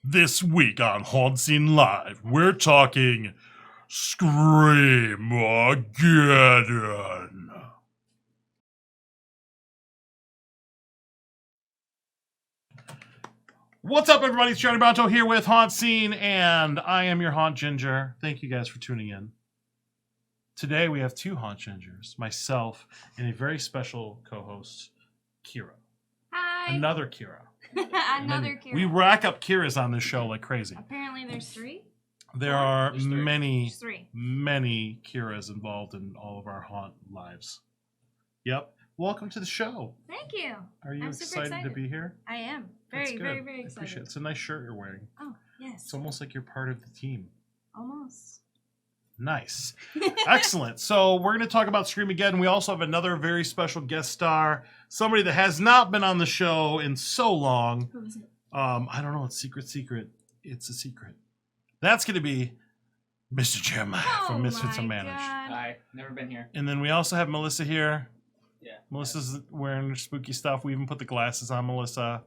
This week on HauntScene Live, we're talking SCREAM-A-GEDDON. What's up, everybody? It's Johnny Bronto here with HauntScene, and I am your Haunt Ginger. Thank you guys for tuning in. Today we have two Haunt Gingers, myself and a very special co-host, Kira. Hi. Another Kira. Another Kira. We rack up Kiras on this show like crazy. Apparently there's three. There are many Kiras involved in all of our haunt lives. Yep. Welcome to the show. Thank you. Are you excited to be here? I am. Very excited. Appreciate it. It's a nice shirt you're wearing. Oh, yes. It's almost like you're part of the team. Almost. Nice. Excellent. So we're going to talk about SCREAM-A-GEDDON. We also have another very special guest star, somebody that has not been on the show in so long. Who is it? I don't know. It's secret. It's a secret. That's going to be Mr. Jeremiah from Misfits Unmanaged. Hi, never been here. And then we also have Melissa here. Yeah. Melissa's wearing her spooky stuff. We even put the glasses on Melissa.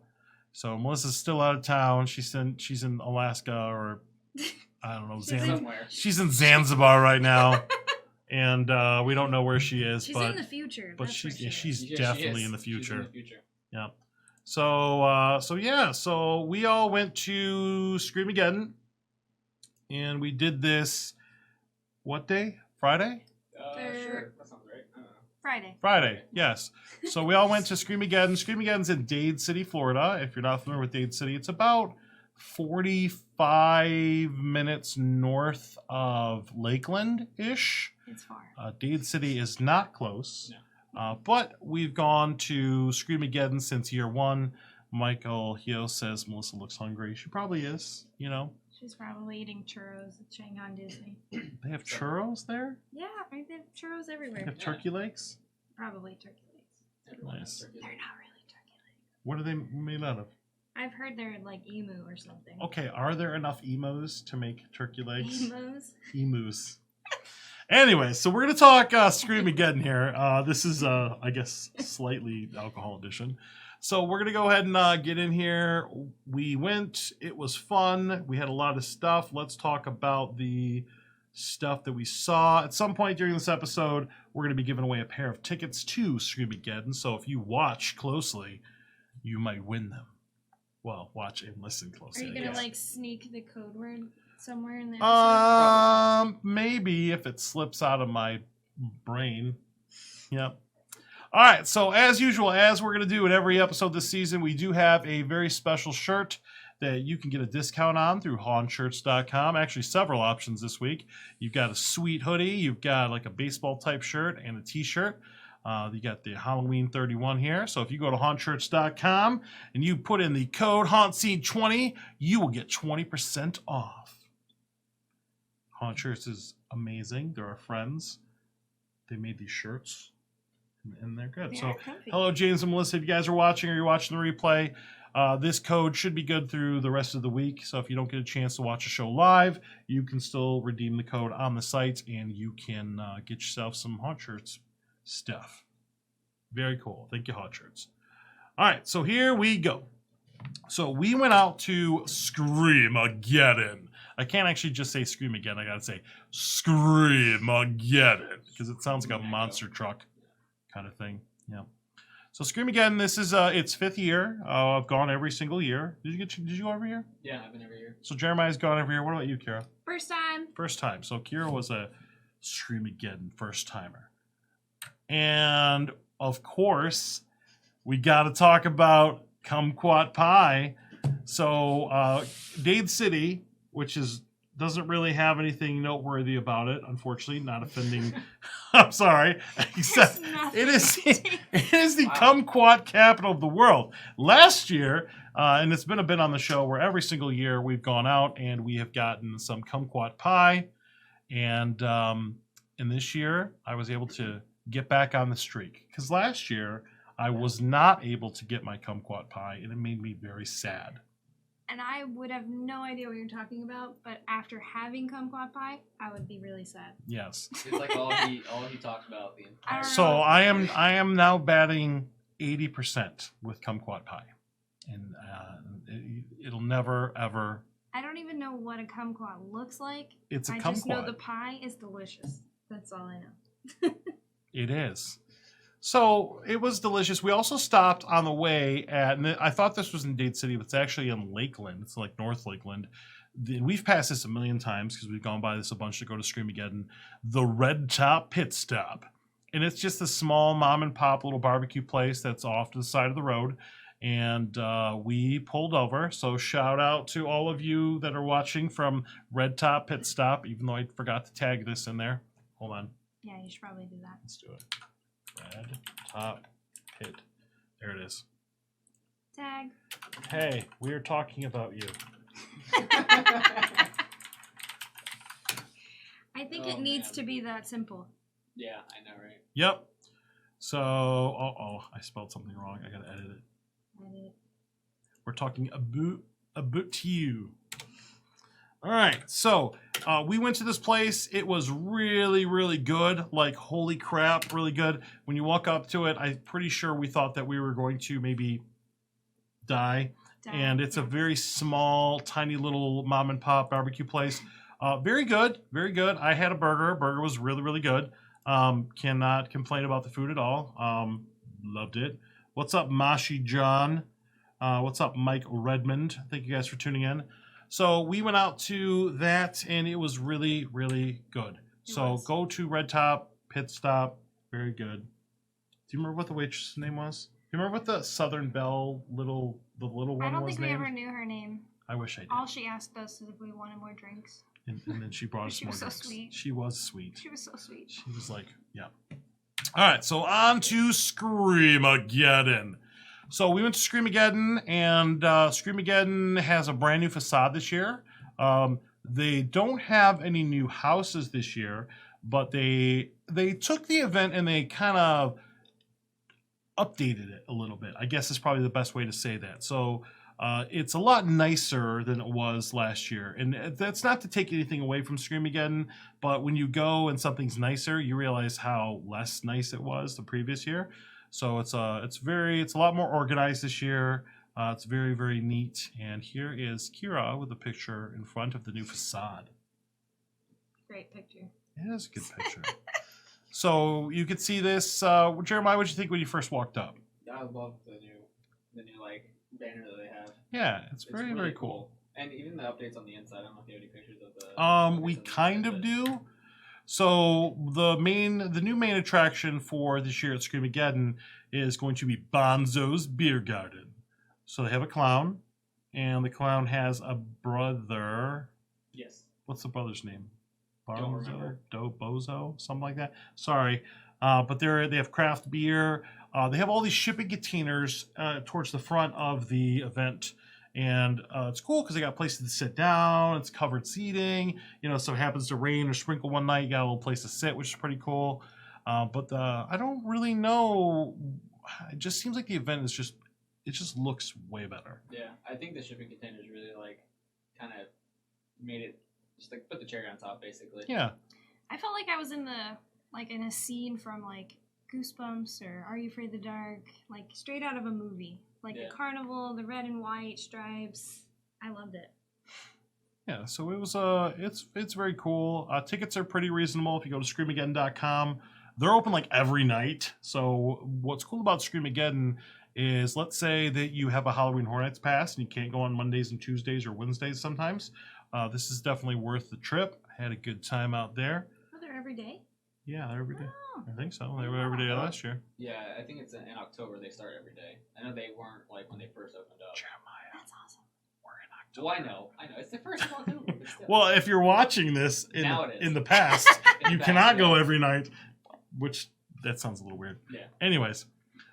So Melissa's still out of town. She's in Alaska or I don't know, Somewhere. She's in Zanzibar right now. And we don't know where she is. She's but in the future. But she's definitely in the future. Yeah. So we all went to SCREAM-A-GEDDON. And we did this, what day? Friday? Sure. That sounds right. Friday, yes. So we all went to SCREAM-A-GEDDON. SCREAM-A-GEDDON's in Dade City, Florida. If you're not familiar with Dade City, it's about 45 minutes north of Lakeland-ish. It's far. Dade City is not close. No. But we've gone to SCREAM-A-GEDDON since year one. Michael Hio says Melissa looks hungry. She probably is, you know. She's probably eating churros at Shanghai Disney. They have churros there? Yeah, right. They have churros everywhere. They have turkey legs? Probably turkey legs. Nice. They're not really turkey legs. What are they made out of? I've heard they're like emu or something. Okay, are there enough emos to make turkey legs? Emus? Emus. Anyway, so we're going to talk SCREAM-A-GEDDON here. This is, I guess, slightly alcohol edition. So we're going to go ahead and get in here. We went. It was fun. We had a lot of stuff. Let's talk about the stuff that we saw. At some point during this episode, we're going to be giving away a pair of tickets to SCREAM-A-GEDDON. So if you watch closely, you might win them. Well, watch and listen closely. Are you going to like sneak the code word somewhere in the episode? Maybe if it slips out of my brain. Yep. All right, so as usual, as we're going to do in every episode this season, we do have a very special shirt that you can get a discount on through HauntShirts.com. Actually, several options this week. You've got a sweet hoodie, you've got like a baseball type shirt and a t-shirt. You got the Halloween 31 here. So if you go to HauntShirts.com and you put in the code HauntScene20, you will get 20% off. Haunt Shirts is amazing. They're our friends. They made these shirts. And they're good. So, hello, James and Melissa. If you guys are watching or you're watching the replay, this code should be good through the rest of the week. So, if you don't get a chance to watch a show live, you can still redeem the code on the site and you can get yourself some Haunt Shirts stuff. Very cool. Thank you, Hot Shirts. All right, so here we go. So we went out to Scream-A-GEDDON. I can't actually just say Scream again. I gotta say Scream-A-GEDDON because it sounds like a monster truck kind of thing. Yeah. So Scream-A-GEDDON. This is its 5th year. I've gone every single year. Did you go every year? Yeah, I've been every year. So Jeremiah's gone every year. What about you, Kira? First time. First time. So Kira was a Scream-A-GEDDON first timer. And of course, we got to talk about kumquat pie. So Dade City, which doesn't really have anything noteworthy about it, unfortunately, not offending. I'm sorry, except it is the kumquat capital of the world. Last year, and it's been a bit on the show where every single year we've gone out and we have gotten some kumquat pie, and this year I was able to get back on the streak because last year I was not able to get my kumquat pie, and it made me very sad. And I would have no idea what you're talking about, but after having kumquat pie, I would be really sad. Yes. It's like all he talked about the entire. So I am now batting 80% with kumquat pie, and it'll never ever. I don't even know what a kumquat looks like. It's a kumquat. I just know the pie is delicious. That's all I know. It is. So it was delicious. We also stopped on the way at, and I thought this was in Dade City, but it's actually in Lakeland. It's like North Lakeland. We've passed this a million times because we've gone by this a bunch to go to Scream-A-GEDDON. The Red Top Pit Stop. And it's just a small mom and pop little barbecue place that's off to the side of the road. And we pulled over. So shout out to all of you that are watching from Red Top Pit Stop, even though I forgot to tag this in there. Hold on. Yeah, you should probably do that. Let's do it. Red Top Pit. There it is. Tag. Hey, we are talking about you. I think it needs to be that simple. Yeah, I know, right? Yep. So, I spelled something wrong. I gotta edit it. We're talking about you. All right, so we went to this place. It was really, really good. Like, holy crap, really good. When you walk up to it, I'm pretty sure we thought that we were going to maybe die. And it's a very small, tiny little mom and pop barbecue place. Very good, very good. I had a burger. Burger was really, really good. Cannot complain about the food at all. Loved it. What's up, Mashi John? What's up, Mike Redmond? Thank you guys for tuning in. So we went out to that, and it was really, really good. So go to Red Top Pit Stop. Very good. Do you remember what the waitress' name was? Do you remember what the Southern Belle the little one was named? I don't think we ever knew her name. I wish I did. All she asked us is if we wanted more drinks. And then she brought us She more was so drinks. sweet. She was sweet. She was so sweet. She was like, yeah. All right, so on to Scream-A-GEDDON. So we went to Scream-A-GEDDON, and Scream-A-GEDDON has a brand new facade this year. They don't have any new houses this year, but they took the event and they kind of updated it a little bit. I guess is probably the best way to say that. So it's a lot nicer than it was last year. And that's not to take anything away from Scream-A-GEDDON, but when you go and something's nicer, you realize how less nice it was the previous year. So it's a lot more organized this year. It's very, very neat. And here is Kira with a picture in front of the new facade. Great picture. It is a good picture. So you could see this. Jeremiah, what did you think when you first walked up? I love the new like banner that they have. Yeah, it's very, really very cool. And even the updates on the inside. I don't know if you have any pictures of the. We kind of do. So the new main attraction for this year at Scream-A-GEDDON is going to be Bonzo's Beer Garden. So they have a clown, and the clown has a brother. Yes. What's the brother's name? Don't remember. Bozo, something like that. Sorry, but they have craft beer. They have all these shipping containers towards the front of the event. And it's cool because they got places to sit down. It's covered seating. So if it happens to rain or sprinkle one night, you got a little place to sit, which is pretty cool. But I don't really know. It just seems like the event is it just looks way better. Yeah, I think the shipping containers really kind of made it just put the cherry on top, basically. Yeah. I felt like I was in a scene from Goosebumps or Are You Afraid of the Dark, like straight out of a movie. Like Yeah. the carnival, the red and white stripes. I loved it. Yeah, so it was it's very cool. Tickets are pretty reasonable if you go to SCREAM-A-GEDDON.com. They're open like every night. So what's cool about Scream-A-Geddon is, let's say that you have a Halloween Horror Nights pass and you can't go on Mondays and Tuesdays or Wednesdays sometimes. This is definitely worth the trip. I had a good time out there. Oh, they're every day? Yeah, they're every day. Oh. I think so. They were every day last year. Yeah, I think it's in October they start every day. I know they weren't like when they first opened up. Jeremiah, That's awesome. we're in October. Well, I know. It's the first of October. But still. Well, if you're watching this Now it is. in the past, In you the cannot past, go yeah. every night, which that sounds a little weird. Yeah. Anyways,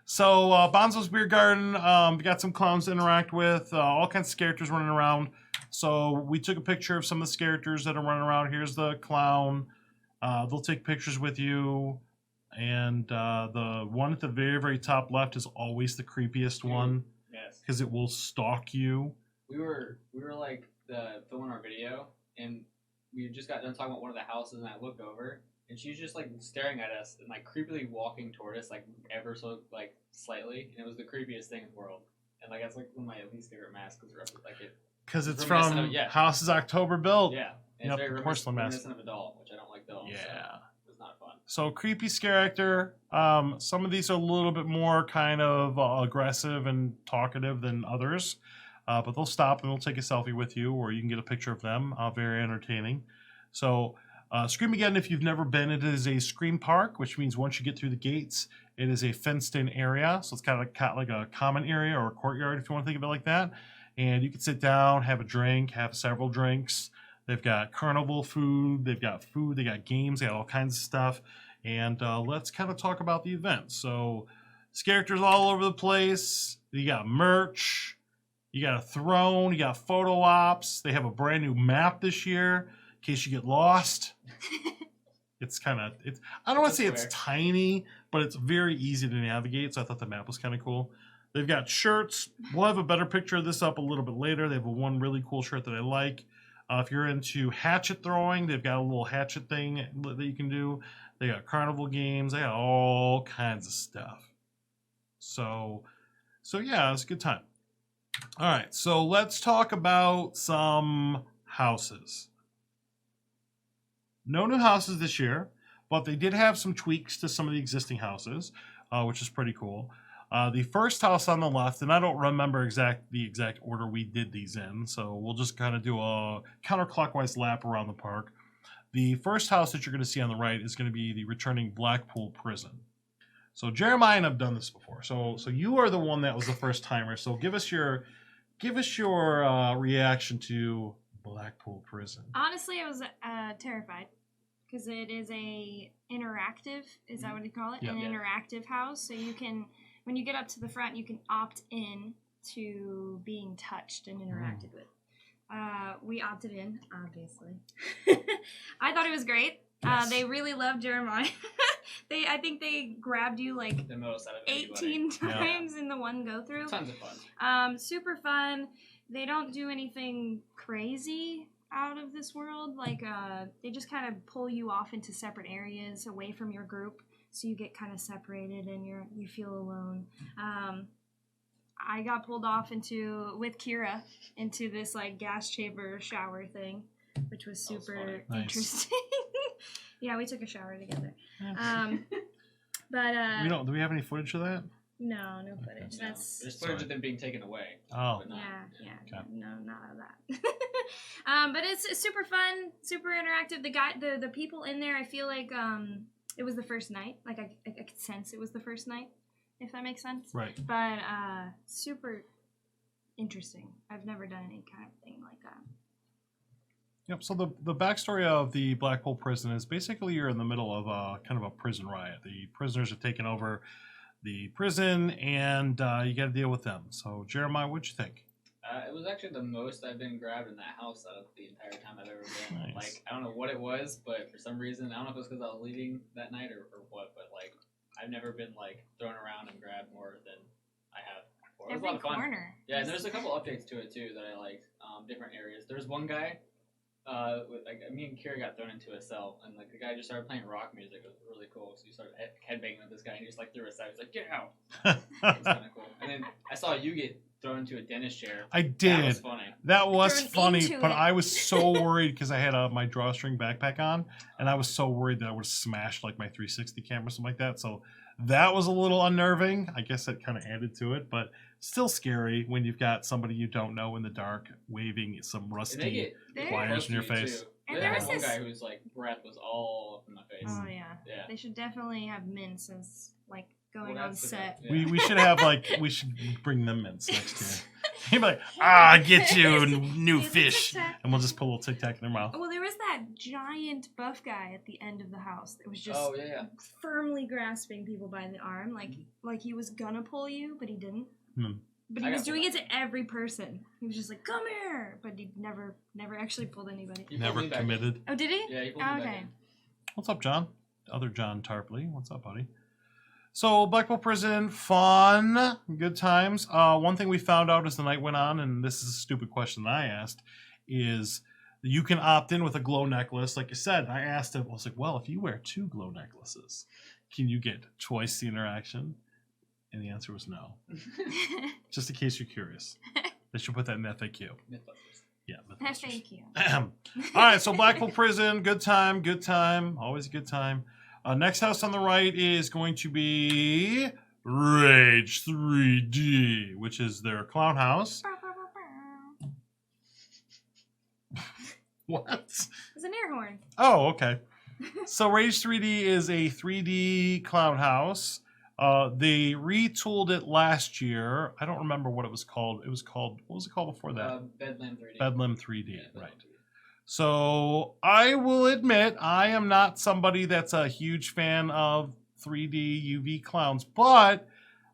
so Bonzo's Beer Garden, we got some clowns to interact with, all kinds of characters running around. So we took a picture of some of the characters that are running around. Here's the clown. They'll take pictures with you. And the one at the very, very top left is always the creepiest one Yes. because it will stalk you. We were like filming our video, and we just got done talking about one of the houses, and I looked over, and she's just like staring at us and like creepily walking toward us, like ever so like slightly, and it was the creepiest thing in the world. And like that's like one of my least favorite masks because like it. Because it's Reminiscent from of- yeah. Houses October Built. Yeah. And Yep, it's very porcelain mask. reminiscent of a doll, which I don't like dolls. Yeah. So it's not fun. So creepy scare actor. Some of these are a little bit more kind of aggressive and talkative than others, but they'll stop and they'll take a selfie with you, or you can get a picture of them. Very entertaining. So Scream-A-Geddon, if you've never been, it is a Scream Park, which means once you get through the gates, it is a fenced-in area. So it's kind of like a common area or a courtyard, if you want to think of it like that. And you can sit down, have a drink, have several drinks. They've got carnival food, they got games, they got all kinds of stuff. And let's kind of talk about the event. So, characters all over the place. You got merch, you got a throne, you got photo ops. They have a brand new map this year in case you get lost. It's kind of, I don't want to say it's tiny, but it's very easy to navigate. So I thought the map was kind of cool. They've got shirts. We'll have a better picture of this up a little bit later. They have one really cool shirt that I like. If you're into hatchet throwing, they've got a little hatchet thing that you can do. They got carnival games. They got all kinds of stuff. So yeah, it's a good time. All right, so let's talk about some houses. No new houses this year, but they did have some tweaks to some of the existing houses, which is pretty cool. The first house on the left, and I don't remember the exact order we did these in, so we'll just kind of do a counterclockwise lap around the park. The first house that you're going to see on the right is going to be the returning Blackpool Prison. So Jeremiah and I've done this before. So you are the one that was the first timer. So give us your reaction to Blackpool Prison. Honestly, I was terrified because it is a interactive. Is that what you call it? Yep. An interactive house. So you can, when you get up to the front, you can opt in to being touched and interacted with. We opted in, obviously. I thought it was great. Yes. They really loved Jeremiah. I think they grabbed you like The most out of 18 anybody. times in the one go through. Tons of fun. Super fun. They don't do anything crazy out of this world. Like they just kind of pull you off into separate areas away from your group, so you get kind of separated and you feel alone. I got pulled off with Kira into this like gas chamber shower thing, which was super Nice. interesting. Yeah, we took a shower together. But Do we have any footage of that? no footage. No. That's There's footage of them being taken away. Oh. But not- yeah. Okay. No, not of that. But it's super fun, super interactive. The people in there, I feel like it was the first night. Like I could sense it was the first night, if that makes sense. Right. But super interesting. I've never done any kind of thing like that. Yep. So the backstory of the Blackpool Prison is basically you're in the middle of kind of a prison riot. The prisoners have taken over the prison, and you got to deal with them. So Jeremiah, what'd you think? It was actually the most I've been grabbed in that house out of the entire time I've ever been. Nice. Like, I don't know what it was, but for some reason, I don't know if it was because I was leaving that night or what, but like, I've never been like thrown around and grabbed more than I have before. It was a lot Every of fun. corner. Yeah, and there's a couple updates to it too that I liked. Different areas. There's one guy like me and Kira got thrown into a cell, and like the guy just started playing rock music. It was really cool. So he started headbanging with this guy, and he just like threw us out. He's like, "Get out!" It was kind of cool. And then I saw you get thrown into a dentist chair. I did. That was funny. That was Thrown funny, into but it. I was so worried because I had my drawstring backpack on, and I was so worried that I would have smashed like my 360 camera or something like that. So that was a little unnerving. I guess that kind of added to it, but still scary when you've got somebody you don't know in the dark waving some rusty wires in your face. And There there was was one this- guy whose like breath was all up in my face. Oh yeah. Yeah. They should definitely have mints as like going Well, on that's the set. best, yeah. We should have we should bring them mints next year. He'd be like, get you new It's a fish, Tic Tac. and we'll just put a little Tic Tac in their mouth. Well, there was that giant buff guy at the end of the house that was just Oh yeah. firmly grasping people by the arm, like he was gonna pull you, but he didn't. Hmm. But I he was got doing it pulled. to every person. He was just like, "Come here," but he never actually pulled anybody. He pulled Never me back in. committed. Oh, did he? Yeah, he pulled me back Okay. in. What's up, John? Other John Tarpley. What's up, buddy? So, Blackpool Prison, fun, good times. One thing we found out as the night went on, and this is a stupid question that I asked, is you can opt in with a glow necklace. Like I said, I asked him, I was like, well, if you wear 2 glow necklaces, can you get twice the interaction? And the answer was no. Just in case you're curious. They should put that in FAQ. Mythbusters. Yeah. Thank you. All right, so Blackpool Prison, good time, always a good time. Next house on the right is going to be Rage 3D, which is their clown house. What? It's an air horn. Oh, okay. So Rage 3D is a 3D clown house. They retooled it last year. I don't remember what it was called. What was it called before that? Bedlam 3D. Bedlam 3D, Yeah, Bedlam right. 3D. So I will admit I am not somebody that's a huge fan of 3D UV clowns, but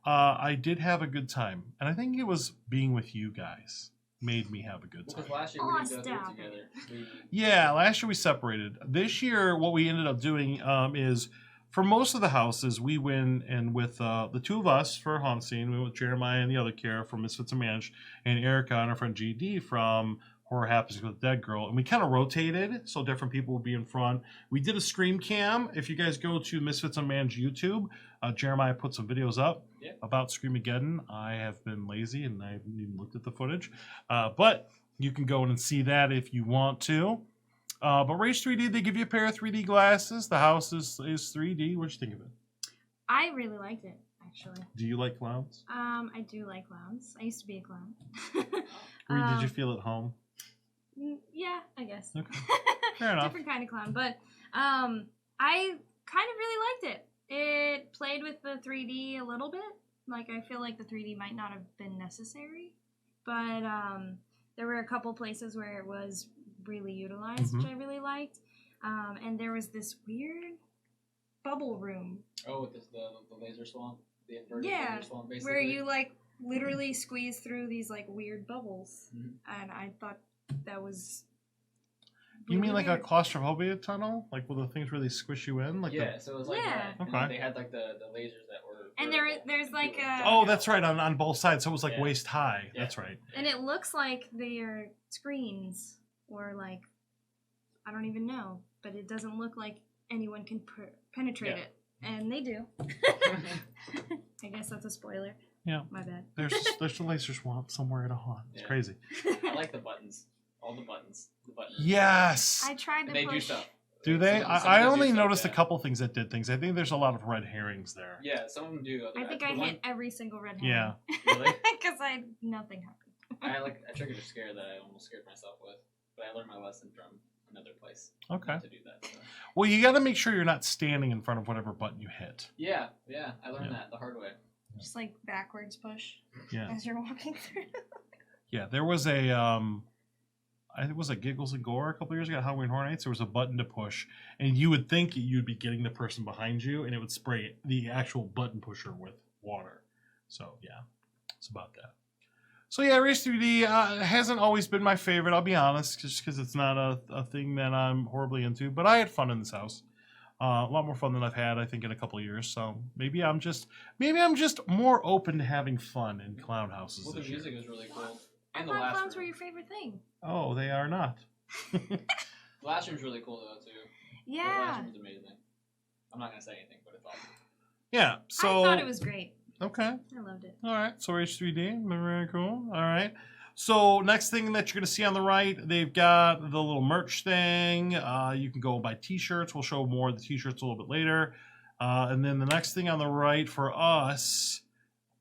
I did have a good time. And I think it was being with you guys made me have a good time. Because last year we didn't go through it together. Yeah, last year we separated. This year what we ended up doing is for most of the houses, we went and with the 2 of us for HauntScene, we went with Jeremiah and the other Kara from Misfits Unmanaged, and Erica and our friend GD from Horror Happens with Dead Girl, and we kind of rotated so different people would be in front. We did a Scream Cam. If you guys go to Misfits Unmanaged YouTube, Jeremiah put some videos up about Scream-A-Geddon. I have been lazy and I haven't even looked at the footage, but you can go in and see that if you want to. But Rage 3D, they give you a pair of 3D glasses. The house is 3D. What'd you think of it? I really liked it, actually. Do you like clowns? I do like clowns. I used to be a clown. Did you feel at home? Yeah, I guess. Okay. Fair enough. Different kind of clown, but I kind of really liked it. It played with the 3D a little bit. Like, I feel like the 3D might not have been necessary, but there were a couple places where it was really utilized, which I really liked. And there was this weird bubble room. Oh, with the laser swamp, the inverted laser swamp, basically. Where you like literally squeeze through these like weird bubbles, and I thought that was. You mean really like a weird. claustrophobia tunnel, like with the things where they squish you in, like so it was like that. Okay. And they had like the lasers that were. And there's like a. Oh, that's right, on both sides, so it was like waist high. Yeah. That's right. And it looks like they're screens or like I don't even know, but it doesn't look like anyone can penetrate it, and they do. I guess that's a spoiler. Yeah. My bad. There's the laser swamp somewhere at a haunt. It's crazy. I like the buttons. All the buttons. The buttons. Yes. I tried to They push. do stuff. Do they? Some I do only stuff, noticed a yeah. couple things that did things. I think there's a lot of red herrings there. Yeah, some of them do. I think I hit every single red Yeah. herring. Really? Because nothing happened. I triggered a scare that I almost scared myself with, but I learned my lesson from another place. Okay. Not to do that. So. Well, you got to make sure you're not standing in front of whatever button you hit. Yeah, I learned that the hard way. Just like backwards push. Yeah. As you're walking through. Yeah, there was a I think it was a Giggles and Gore a couple years ago at Halloween Horror Nights. There was a button to push, and you would think you'd be getting the person behind you, and it would spray the actual button pusher with water. So yeah, it's about that. So yeah, Race 3D hasn't always been my favorite. I'll be honest, just because it's not a thing that I'm horribly into. But I had fun in this house. A lot more fun than I've had, I think, in a couple of years. So maybe I'm just more open to having fun in clown houses Well, the this year. music is really cool. I And the thought last clowns were room. your favorite thing. Oh, they are not. Last room's really cool though too. The last Yeah. room's amazing. I'm not gonna say anything, but it's awesome. Yeah. So I thought it was great. okay. I loved it. All right. So H3D, very cool. All right. So next thing that you're going to see on the right, they've got the little merch thing. You can go buy T-shirts. We'll show more of the T-shirts a little bit later. And then the next thing on the right for us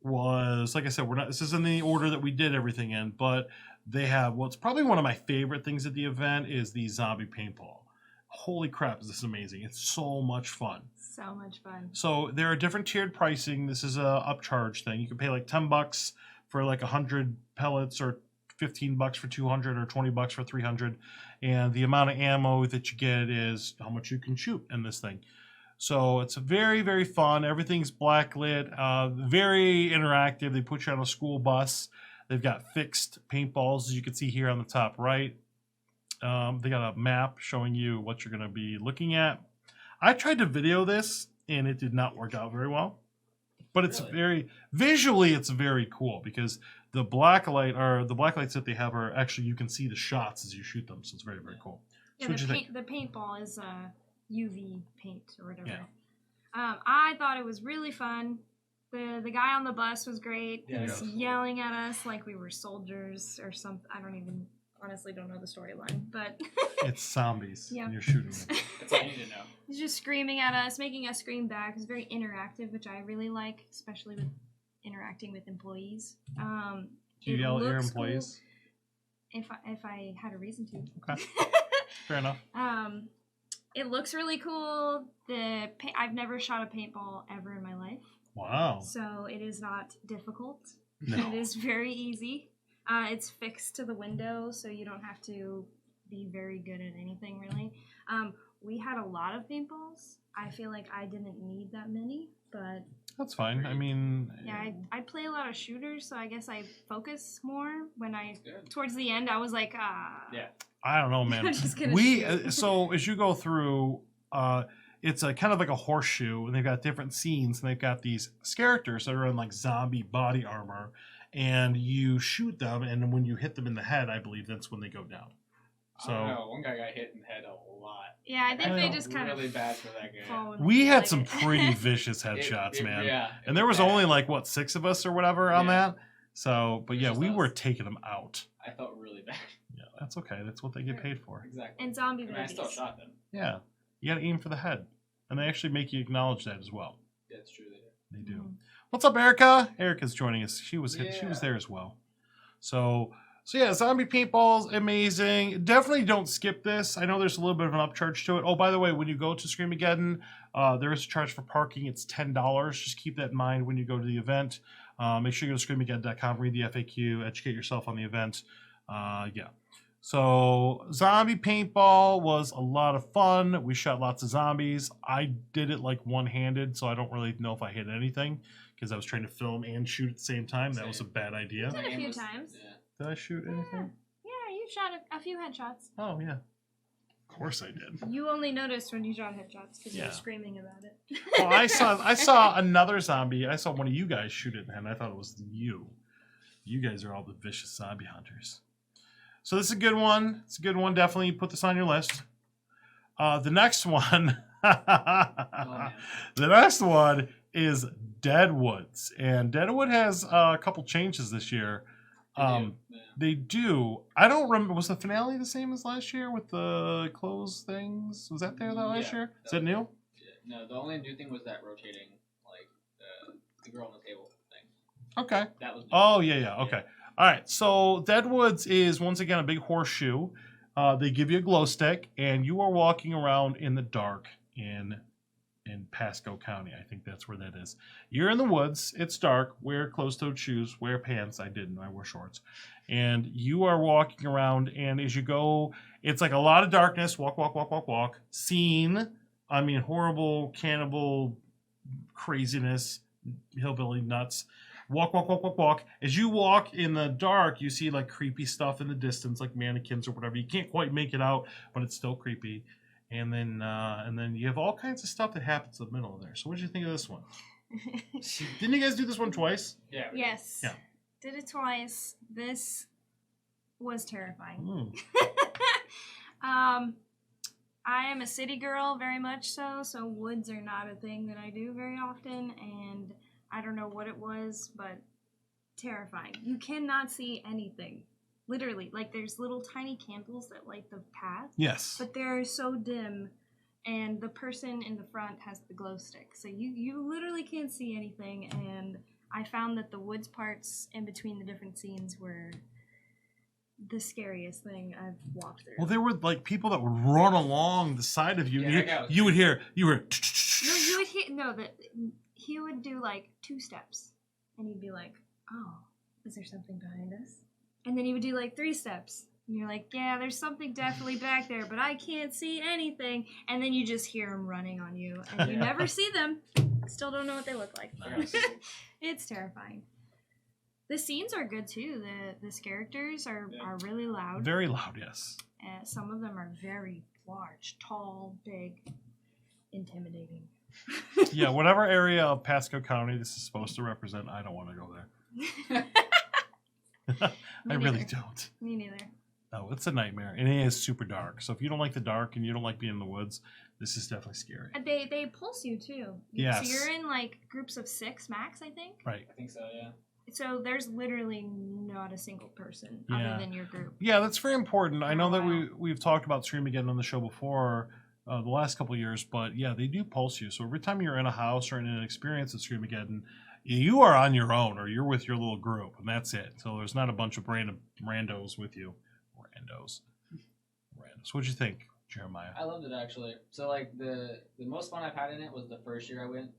was, like I said, this isn't the order that we did everything in, but they have what's probably one of my favorite things at the event is the zombie paintball. Holy crap, is this amazing. It's so much fun. So much fun. So there are different tiered pricing. This is a upcharge thing. You can pay like $10 for like 100 pellets, or $15 for 200, or $20 for 300. And the amount of ammo that you get is how much you can shoot in this thing. So it's very, very fun. Everything's blacklit, very interactive. They put you on a school bus. They've got fixed paintballs, as you can see here on the top right. They got a map showing you what you're going to be looking at. I tried to video this, and it did not work out very well. But it's Really? visually, it's very cool because the black lights that they have are actually, you can see the shots as you shoot them. So it's very, very cool. Yeah, So what'd you think? the paintball is UV paint or whatever. Yeah. I thought it was really fun. The guy on the bus was great. Yeah, He was yeah. yelling at us like we were soldiers or something. I honestly don't know the storyline, but It's zombies. Yeah. And you're shooting them. That's all you need to know. he's just screaming at us, making us scream back. It's very interactive, which I really like, especially with interacting with employees. Do you It yell at your looks cool. employees? If I had a reason to. Okay. Fair enough. It looks really cool. I've never shot a paintball ever in my life, Wow. so it is not difficult. No. It is very easy. It's fixed to the window, so you don't have to be very good at anything really. We had a lot of paintballs. I feel like I didn't need that many, but That's fine. I mean, yeah, I play a lot of shooters, so I guess I focus more. When Good. towards the end, I was like, Yeah. I don't know, man. I'm just gonna We shoot. so as you go through, it's a kind of like a horseshoe, and they've got different scenes, and they've got these characters that are in like zombie body armor, and you shoot them, and when you hit them in the head, I believe that's when they go down. So I don't know. One guy got hit in the head a lot. Yeah, I think I they know. just kind really of bad for that guy. fall. we had like some it. pretty vicious headshots, man. Yeah. And there was only like what 6 of us or whatever on Yeah. that. So, but It was yeah, just we us. were taking them out. I felt really bad. Yeah, that's okay. That's what they get paid for. Exactly. And zombie I mean, I babies. still shot them. Yeah, you got to aim for the head, and they actually make you acknowledge that as well. Yeah, it's true. They do. They do. Mhm. What's up, Erica? Erica's joining us. She was Yeah. there as well. So yeah, zombie paintballs, amazing. Definitely don't skip this. I know there's a little bit of an upcharge to it. Oh, by the way, when you go to SCREAM-A-GEDDON, there is a charge for parking. It's $10. Just keep that in mind when you go to the event. Make sure you go to SCREAM-A-GEDDON.com, read the FAQ, educate yourself on the event. Yeah. So zombie paintball was a lot of fun. We shot lots of zombies. I did it like one-handed, so I don't really know if I hit anything because I was trying to film and shoot at the same time. That was a bad idea. Did a My aim few was- times. Yeah. Did I shoot anything? Yeah, you shot a few headshots. Oh, yeah. Of course I did. You only noticed when you shot headshots because you Yeah. were screaming about it. Well, I saw another zombie. I saw one of you guys shoot it, and I thought it was you. You guys are all the vicious zombie hunters. So this is a good one. It's a good one. Definitely put this on your list. The next one, man. the next one is Deadwoods, and Deadwood has a couple changes this year. Yeah. They do. I don't remember. Was the finale the same as last year with the clothes things? Was that there last Yeah, year? Is that new? Yeah. No, the only new thing was that rotating, like the girl on the table thing. Okay. That was. New. Oh, yeah. Okay. All right. So Deadwoods is once again a big horseshoe. They give you a glow stick, and you are walking around in the dark in Pasco County. I think that's where that is. You're in the woods. It's dark. Wear closed-toed shoes. Wear pants. I didn't. I wore shorts. And you are walking around, and as you go, it's like a lot of darkness. Walk. Scene. I mean, horrible cannibal craziness, hillbilly nuts. Walk. As you walk in the dark, you see like creepy stuff in the distance, like mannequins or whatever. You can't quite make it out, but it's still creepy. And then you have all kinds of stuff that happens in the middle of there. So what did you think of this one? Didn't you guys do this one twice? Yeah. Yes. Yeah. Did it twice. This was terrifying. I am a city girl, very much so. So woods are not a thing that I do very often, and I don't know what it was, but terrifying. You cannot see anything. Literally, like there's little tiny candles that light the path. Yes. But they're so dim, and the person in the front has the glow stick, so you literally can't see anything. And I found that the woods parts in between the different scenes were the scariest thing I've walked through. Well, there were like people that would run along the side of you. Yeah, You would hear. No, you would hear. No, that he would do like 2 steps, and he'd be like, "Oh, is there something behind us?" And then he would do like 3 steps, and you're like, "Yeah, there's something definitely back there, but I can't see anything." And then you just hear him running on you, and you never see them. Still don't know what they look like. It's terrifying. The scenes are good too. The characters are really loud. Very loud, yes. And some of them are very large, tall, big, intimidating. Yeah, whatever area of Pasco County this is supposed to represent, I don't want to go there. I really don't. Me neither. No, it's a nightmare, and it is super dark. So if you don't like the dark and you don't like being in the woods, this is definitely scary. They pulse you too. Yes. So you're in like groups of 6 max, I think. Right. I think so, yeah. So there's literally not a single person other than your group. Yeah, that's very important. I know that we've talked about SCREAM-A-GEDDON on the show before the last couple of years, but yeah, they do pulse you. So every time you're in a house or in an experience at SCREAM-A-GEDDON, you are on your own or you're with your little group, and that's it. So there's not a bunch of random randos with you. Randos. What'd you think, Jeremiah? I loved it actually. So like the most fun I've had in it was the first year I went,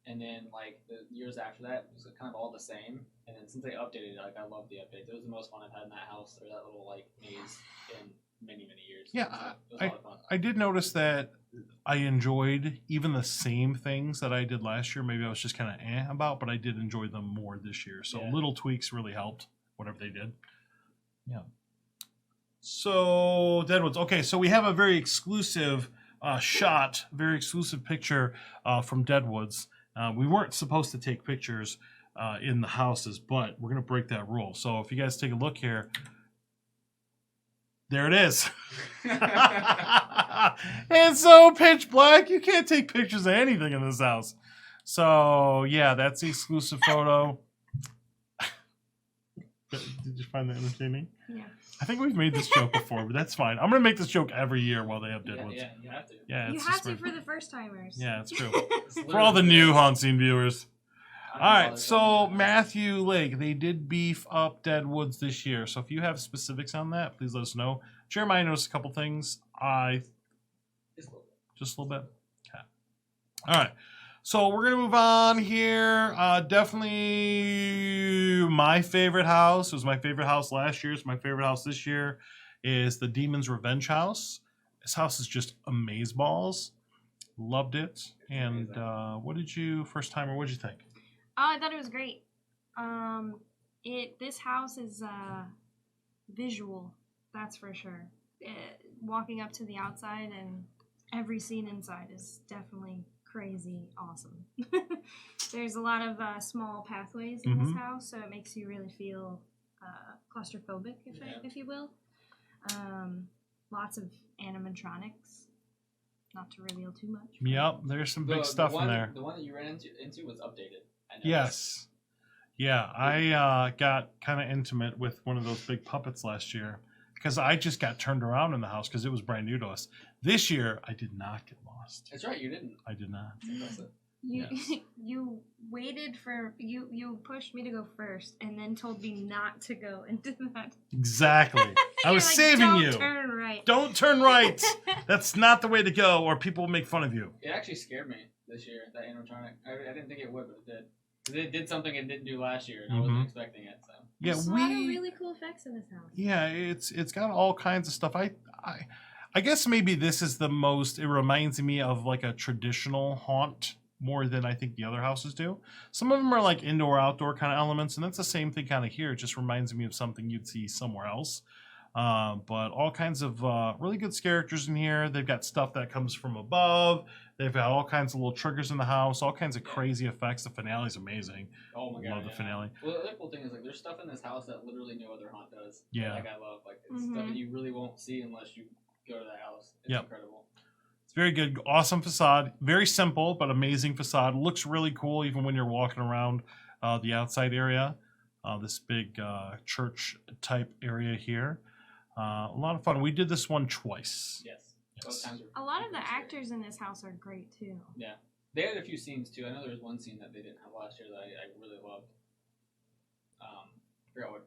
and then like the years after that was kind of all the same. And then since they updated it, like I love the updates. It was the most fun I've had in that house or that little like maze in many years. Yeah, so it was a lot of fun. I did notice that I enjoyed even the same things that I did last year. Maybe I was just kind of about, but I did enjoy them more this year. So little tweaks really helped, whatever they did. Yeah. So Deadwoods. Okay, so we have a very exclusive shot, very exclusive picture from Deadwoods. We weren't supposed to take pictures in the houses, but we're going to break that rule. So if you guys take a look here, there it is. It's so pitch black, you can't take pictures of anything in this house. So yeah, that's the exclusive photo. Did you find that entertaining? Yeah. I think we've made this joke before, but that's fine. I'm going to make this joke every year while they have Deadwoods. Yeah, you have to. Yeah, You it's have just to for the first timers. Yeah, it's true. It's For all the new HauntScene viewers. I don't All right, bother so talking about Matthew Lake, they did beef up Deadwoods this year. So if you have specifics on that, please let us know. Jeremiah noticed a couple things. it. Just a little bit. Okay. All right. So we're going to move on here. Definitely my favorite house. It was my favorite house last year. It's my favorite house this year. Is the Demon's Revenge house. This house is just amazeballs. Loved it. And what did you, first timer, what did you think? Oh, I thought it was great. This house is visual, that's for sure. Walking up to the outside and every scene inside is definitely crazy awesome. There's a lot of small pathways in this house, so it makes you really feel claustrophobic, if you will. Lots of animatronics. Not to reveal too much. Yep, there's some big stuff in there. The one that you ran into was updated. I know. Yes. Yeah, I got kind of intimate with one of those big puppets last year because I just got turned around in the house because it was brand new to us. This year, I did not get lost. That's right, you didn't. I did not. You waited for you pushed me to go first and then told me not to go into that. Exactly. I was saving you. Don't turn right. Don't turn right. That's not the way to go, or people will make fun of you. It actually scared me this year, that animatronic. I didn't think it would, but it did. 'Cause it did something it didn't do last year, and I wasn't expecting it. So yeah, There's a lot of really cool effects in this house. Yeah, it's got all kinds of stuff. I guess maybe this is the most. It reminds me of like a traditional haunt more than I think the other houses do. Some of them are like indoor outdoor kind of elements, and that's the same thing kind of here. It just reminds me of something you'd see somewhere else. But all kinds of really good characters in here. They've got stuff that comes from above. They've got all kinds of little triggers in the house, all kinds of crazy effects. The finale's amazing. Oh my god, Love the finale. Well, the other cool thing is like there's stuff in this house that literally no other haunt does. Yeah. Like I love it's stuff that you really won't see unless you go to that house. It's incredible. It's very good, awesome facade. Very simple but amazing facade. Looks really cool even when you're walking around the outside area. This big church type area here. A lot of fun. We did this one twice. Yes. Both times a lot of the actors in this house are great too. Yeah. They had a few scenes too. I know there was one scene that they didn't have last year that I really loved. I forgot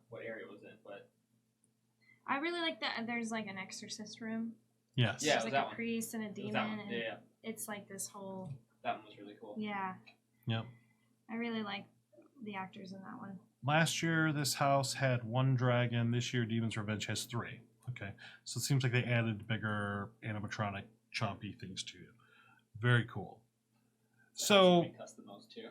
what area it was in, but I really like that there's like an exorcist room. Yes. Yeah, there's like a priest and a demon. And yeah. It's like this whole. That one was really cool. Yeah. Yep. I really like the actors in that one. Last year, this house had 1 dragon. This year, Demon's Revenge has 3. Okay, so it seems like they added bigger animatronic chompy things to it. Very cool. So, cuss the most too.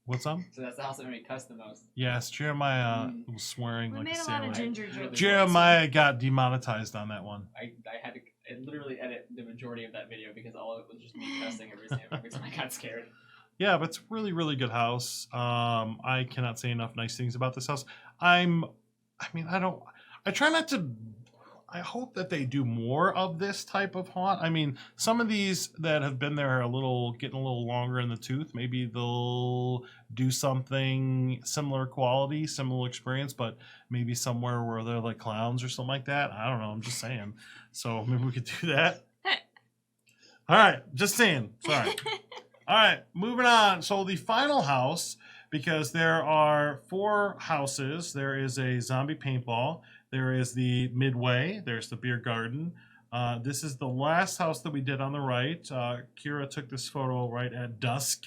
What's up? So that's the house that made me cuss the most. Yes, Jeremiah was swearing like a sailor. We made a lot of ginger jokes. Jeremiah got demonetized on that one. I had to literally edit the majority of that video because all of it was just me cussing every time I got scared. Yeah, but it's a really, really good house. I cannot say enough nice things about this house. I try not to. I hope that they do more of this type of haunt. I mean, some of these that have been there are getting a little longer in the tooth. Maybe they'll do something similar quality, similar experience, but maybe somewhere where they're like clowns or something like that. I don't know. I'm just saying. So maybe we could do that. All right. Just saying. Sorry. All right. Moving on. So the final house, because there are 4 houses. There is a zombie paintball. There is the Midway. There's the beer garden. This is the last house that we did on the right. Kira took this photo right at dusk.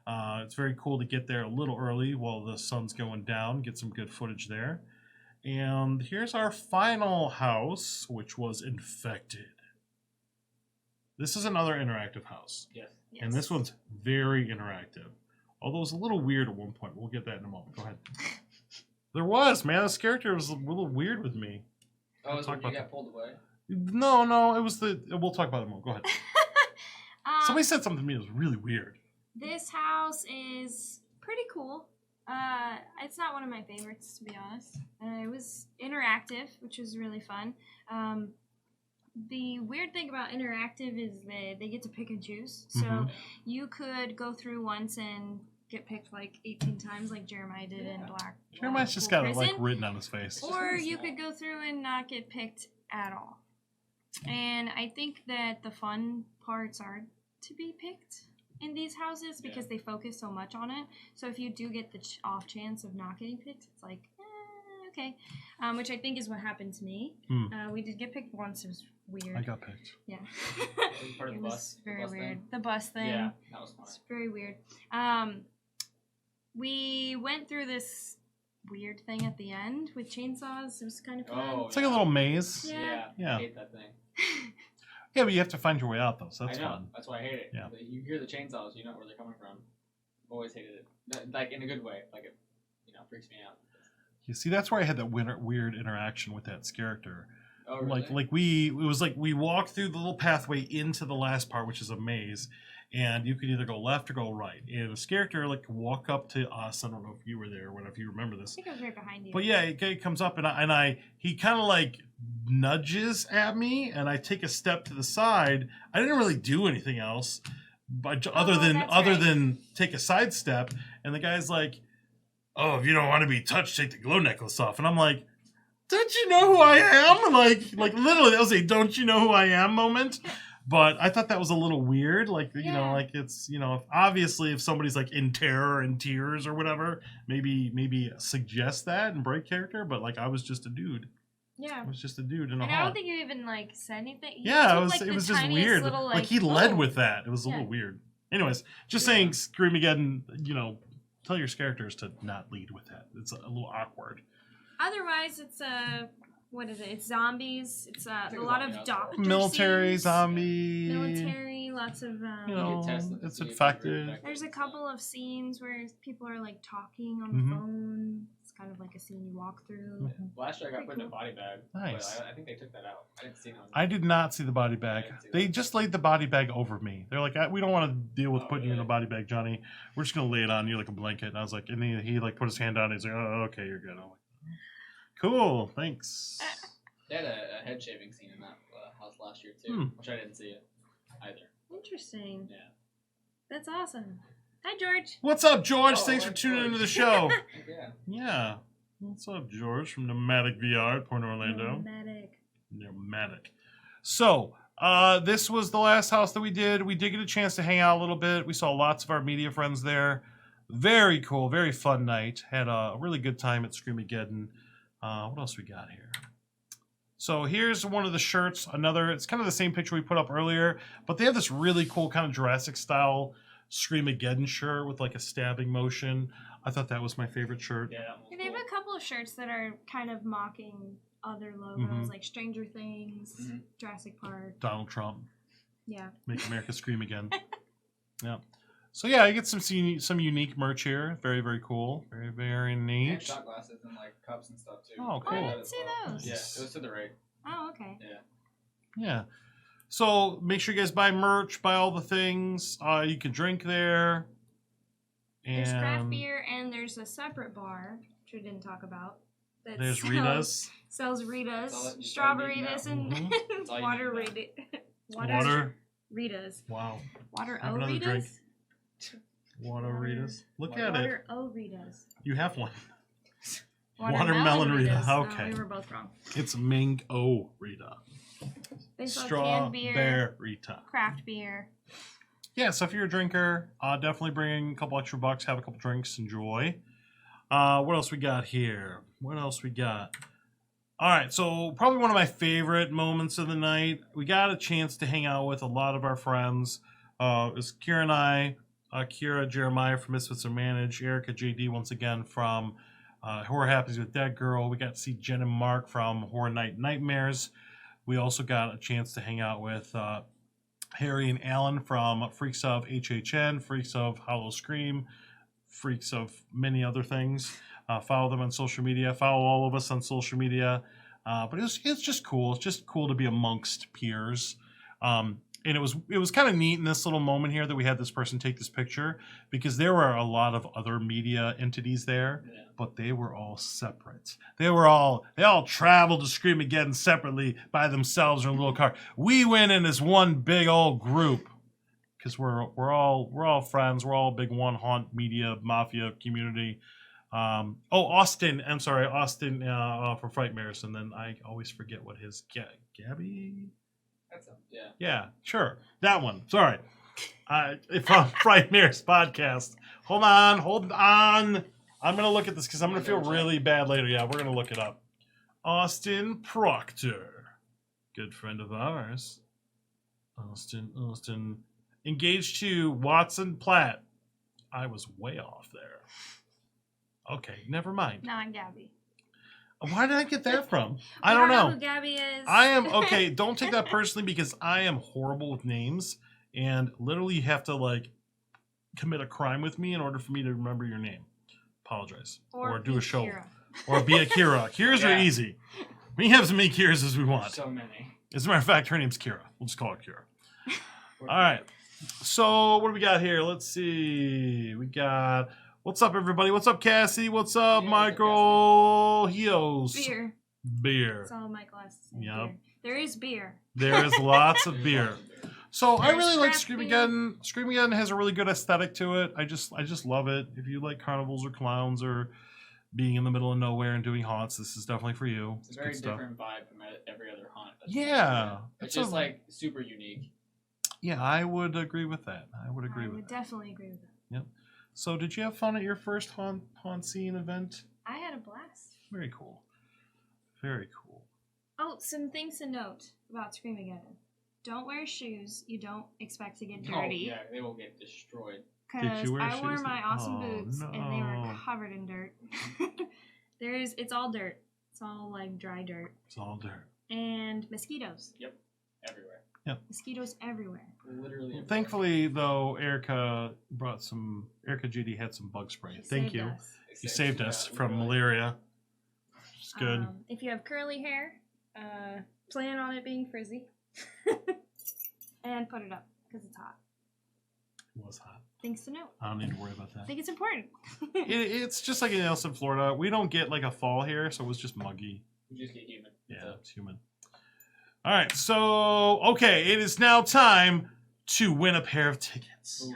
It's very cool to get there a little early while the sun's going down. Get some good footage there. And here's our final house, which was Infected. This is another interactive house. Yes. And this one's very interactive. Although it's a little weird at one point. We'll get that in a moment. Go ahead. There was, man. This character was a little weird with me. Oh, is it when you got pulled away? No, it was we'll talk about it more. Go ahead. Somebody said something to me that was really weird. This house is pretty cool. It's not one of my favorites, to be honest. It was interactive, which was really fun. The weird thing about interactive is that they get to pick and choose. So you could go through once and get picked like 18 times like Jeremiah did in Black. Jeremiah's just got it like written on his face. Or you could go through and not get picked at all. And I think that the fun parts are to be picked in these houses because they focus so much on it. So if you do get the off chance of not getting picked, it's like, okay. Which I think is what happened to me. We did get picked once. It was weird. I got picked. Yeah. Part of it the was bus. very weird. The bus thing. Yeah, that was fun. It's very weird. We went through this weird thing at the end with chainsaws. It was kind of fun. Oh, it's like a little maze. Yeah. I hate that thing. Yeah, but you have to find your way out though, so that's I know. fun. That's why I hate it. Yeah. You hear the chainsaws, you know where they're coming from. Always hated it. Like in a good way. Like it, freaks me out. You see, that's where I had that weird interaction with that character. Oh, really? It was like we walked through the little pathway into the last part, which is a maze, and you could either go left or go right. And this character like walk up to us. I don't know if you were there or whatever, if you remember this. I think I was right behind you. But yeah, it comes up and he kind of like nudges at me, and I take a step to the side. I didn't really do anything else, but other than take a side step. And the guy's like, "Oh, if you don't want to be touched, take the glow necklace off." And I'm like, "Don't you know who I am?" Like literally, that was a "Don't you know who I am" moment. But I thought that was a little weird. Like, like it's, obviously if somebody's like in terror and tears or whatever, maybe suggest that and break character. But like, I was just a dude. Yeah. I was just a dude in a haunt. I don't think you even like said anything. It was just weird. Little, like he led with that. It was a little weird. Anyways, just saying, Scream-A-GEDDON, tell your characters to not lead with that. It's a little awkward. Otherwise, it's what is it? It's zombies. It's a lot of doctor military scenes. zombie. Military, lots of. It's infected. There's a couple of scenes where people are like talking on the phone. It's kind of like a scene you walk through. Last year I got Pretty put in a cool. body bag. Nice. But I think they took that out. I didn't see it on. I did not see the body bag. I didn't see They that. just laid the body bag over me. They're like, we don't want to deal with Oh, putting you in a really? body bag, Johnny. We're just gonna lay it on you like a blanket. And I was like, and he like put his hand down. And he's like, oh, okay, you're good. I'm like, cool, thanks. They had a head shaving scene in that house last year too, which I didn't see it either. Interesting. Yeah. That's awesome. Hi, George. What's up, George? Oh, Thanks for that's tuning George. into the show. Yeah. Yeah. What's up, George from Nomadic VR at Point Orlando? Nomadic. Nomadic. So, this was the last house that we did. We did get a chance to hang out a little bit. We saw lots of our media friends there. Very cool, very fun night. Had a really good time at SCREAM-A-GEDDON. What else we got here? So here's one of the shirts. It's kind of the same picture we put up earlier, but they have this really cool kind of Jurassic style SCREAM-A-GEDDON shirt with like a stabbing motion. I thought that was my favorite shirt. Yeah, that was They have cool. a couple of shirts that are kind of mocking other logos, like Stranger Things, Jurassic Park. Donald Trump. Yeah. Make America Scream Again. Yeah. So yeah, I get some unique merch here. Very, very cool. Very, very And neat. shot glasses and like cups and stuff too. Oh, Oh, I cool. didn't see those. Yeah, it was to the right. Oh, okay. Yeah. Yeah. So make sure you guys buy merch, buy all the things. You can drink there. There's craft And beer, and there's a separate bar, which we didn't talk about. That there's sells- Rita's. Sells That's Rita's, all you need strawberry to know. Rita's, and That's all you water need to Rita. Water. Rita's. Wow. Water Have O another drink. Rita's? Water Rita's. Look at it. Water O Rita's. You have one. Watermelon Rita. No, Okay. we were both wrong. It's Mango Rita. They sell canned beer, Strawberry Rita. craft beer. Yeah, so if you're a drinker, definitely bring a couple extra bucks, have a couple drinks, enjoy. What else we got here? What else we got? All right, so probably one of my favorite moments of the night. We got a chance to hang out with a lot of our friends. It was Kira and I, Kira, Jeremiah from Misfits Are Managed, Erica, JD once again from Horror Happens with Dead Girl. We got to see Jen and Mark from Horror Night Nightmares. We also got a chance to hang out with Harry and Alan from Freaks of HHN, Freaks of Howl-O-Scream, Freaks of many other things. Follow them on social media. Follow all of us on social media. But it's just cool. It's just cool to be amongst peers. And it was kind of neat in this little moment here that we had this person take this picture because there were a lot of other media entities there, but they were all separate. They all traveled to SCREAM-A-GEDDON separately by themselves in a little car. We went in as one big old group because we're all friends. We're all a big one haunt media mafia community. Austin from Frightmares, and then I always forget what his Gabby. That's yeah. Yeah, sure. That one. Sorry. From Frightmares podcast. Hold on. I'm going to look at this because I'm going to feel really bad later. Yeah, we're going to look it up. Austin Proctor. Good friend of ours. Austin. Engaged to Watson Platt. I was way off there. Okay, never mind. Not Gabby. Why did I get that from? I don't know. who Gabby is. I am okay. Don't take that personally because I am horrible with names, and literally you have to like commit a crime with me in order for me to remember your name. Apologize or do a show Kira. or be a Kira. Kiras are easy. We have as many Kiras as we want. So many. As a matter of fact, her name's Kira. We'll just call her Kira. All right. So what do we got here? Let's see. We got. What's up, everybody? What's up, Cassie? What's up, Yeah, Michael? Hios. Beer. That's all Michael has to say. Yep. Beer. There is beer. There is lots of beer. So I There's really like craft SCREAM-A-GEDDON. SCREAM-A-GEDDON has a really good aesthetic to it. I just love it. If you like carnivals or clowns or being in the middle of nowhere and doing haunts, this is definitely for you. It's a very different vibe from every other haunt. Yeah. It's just like super unique. Yeah, I would agree with that. I would Definitely agree with that. Yep. So did you have fun at your first HauntScene event? I had a blast. Very cool. Very cool. Oh, some things to note about SCREAM-A-GEDDON. Don't wear shoes you don't expect to get Oh, dirty. yeah, they will get destroyed. Because Did you wear I wore shoes? my awesome Oh, boots and they were covered in dirt. It's all dirt. It's all like dry dirt. It's all dirt. And mosquitoes. Everywhere. Mosquitoes everywhere. Literally everywhere. Thankfully, though, Erica GD had some bug spray. She Thank saved you. us. You saved us from malaria. It's good. If you have curly hair, plan on it being frizzy. And put it up, because it's hot. It was hot. Things to note. I don't need to worry about that. I think it's important. It's just like anything else in Florida. We don't get like a fall here, so it was just muggy. We just get humid. Yeah, it's humid. All right, so, okay, it is now time to win a pair of tickets. Ooh.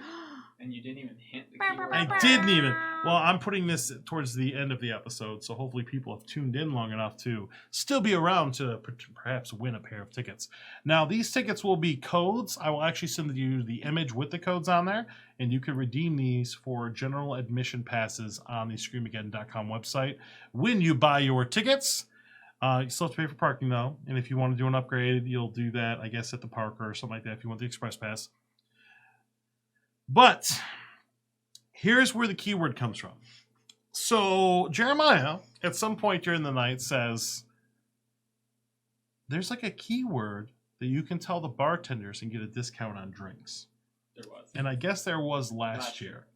And you didn't even hint the keyword. I didn't even. Well, I'm putting this towards the end of the episode, so hopefully people have tuned in long enough to still be around to perhaps win a pair of tickets. Now, these tickets will be codes. I will actually send you the image with the codes on there, and you can redeem these for general admission passes on the SCREAM-A-GEDDON.com website when you buy your tickets. You still have to pay for parking, though, and if you want to do an upgrade, you'll do that, I guess, at the park or something like that if you want the express pass. But here's where the keyword comes from. So Jeremiah, at some point during the night, says, there's like a keyword that you can tell the bartenders and get a discount on drinks. There was. And I guess there was last year.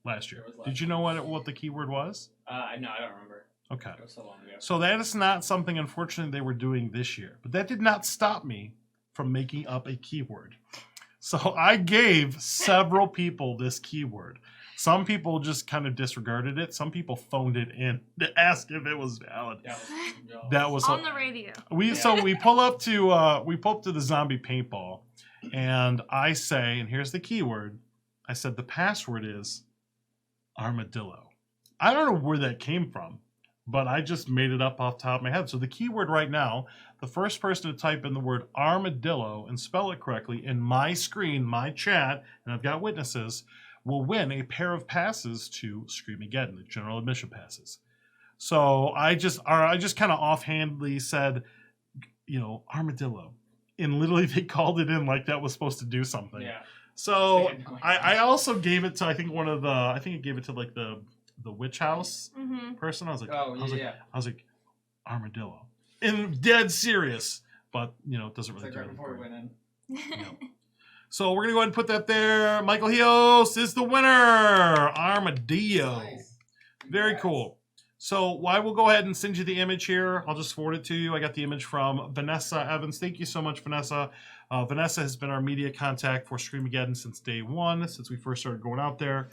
Did you know what the keyword was? No, I don't remember. Okay. It was so long ago. So that is not something, unfortunately, they were doing this year. But that did not stop me from making up a keyword. So I gave several people this keyword. Some people just kind of disregarded it. Some people phoned it in to ask if it was valid. That was on the radio. So we pull up to the zombie paintball, and I say, and here's the keyword. I said the password is armadillo. I don't know where that came from, but I just made it up off the top of my head. So the keyword right now, the first person to type in the word armadillo and spell it correctly in my screen, my chat, and I've got witnesses, will win a pair of passes to SCREAM-A-GEDDON, the general admission passes. So I just kind of offhandedly said, armadillo. And literally they called it in like that was supposed to do something. Yeah. So I also gave it to, I think I gave it to like the witch house person. I was like, I was like, armadillo. And dead serious. But, it doesn't really do right before we went in. So we're going to go ahead and put that there. Michael Hios is the winner. Armadillo. Nice. Very cool. So I will go ahead and send you the image here. I'll just forward it to you. I got the image from Vanessa Evans. Thank you so much, Vanessa. Vanessa has been our media contact for SCREAM-A-GEDDON since day one, since we first started going out there.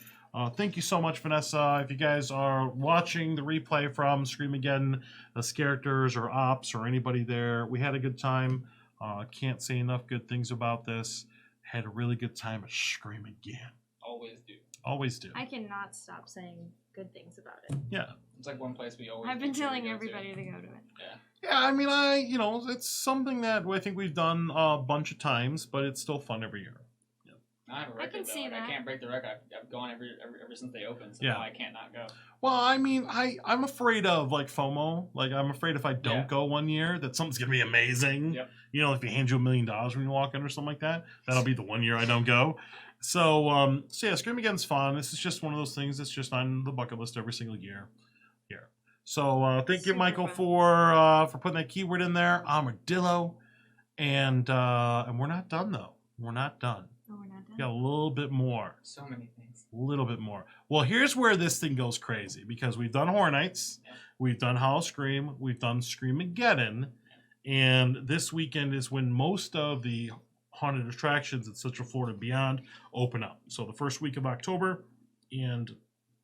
Thank you so much, Vanessa. If you guys are watching the replay from SCREAM-A-GEDDON, the characters or ops or anybody there, we had a good time. Can't say enough good things about this. Had a really good time at Scream Again. Always do. Always do. I cannot stop saying good things about it. Yeah. It's like one place we always. I've been telling everybody to go to it. Yeah. Yeah, I mean, it's something that I think we've done a bunch of times, but it's still fun every year. Yeah. I have a record, can see that. I can't break the record. I've gone ever since they opened, so Yeah. now I can't not go. Well, I mean, I'm afraid of like FOMO. Like, I'm afraid if I don't go one year, that something's gonna be amazing. Yep. If they hand you $1 million when you walk in or something like that, that'll be the one year I don't go. So yeah, Scream Again's fun. This is just one of those things that's just on the bucket list every single year. Here. So thank you, Super Michael, fun. for putting that keyword in there, armadillo, and we're not done though. We're not done. Oh, we're not done. We got a little bit more. So many things. A little bit more. Well, here's where this thing goes crazy, because we've done Horror Nights, we've done Howl-O-Scream, we've done SCREAM-A-GEDDON, and this weekend is when most of the haunted attractions in Central Florida and beyond open up. So the first week of October, and